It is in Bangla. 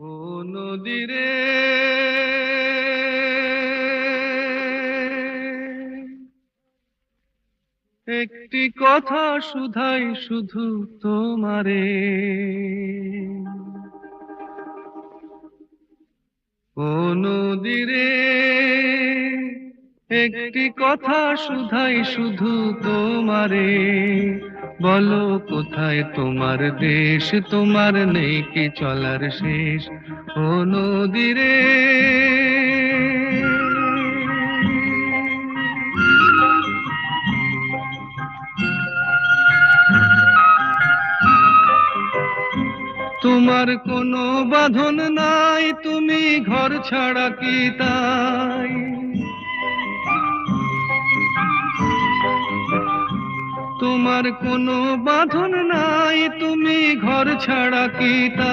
ও নদী রে, একটি কথা শুধাই শুধু তোমারে। ও নদী রে, একটি কথা শুধাই শুধু তোমারে। বলো কোথায় তোমার দেশ, তোমার নেই কি চলার শেষ। ও নদী রে, তোমার কোনো বাঁধন নাই, তুমি ঘর ছাড়া কি তাই। তোমার কোনো বাঁধন নাই, তুমি ঘর ছাড়া কি তাই।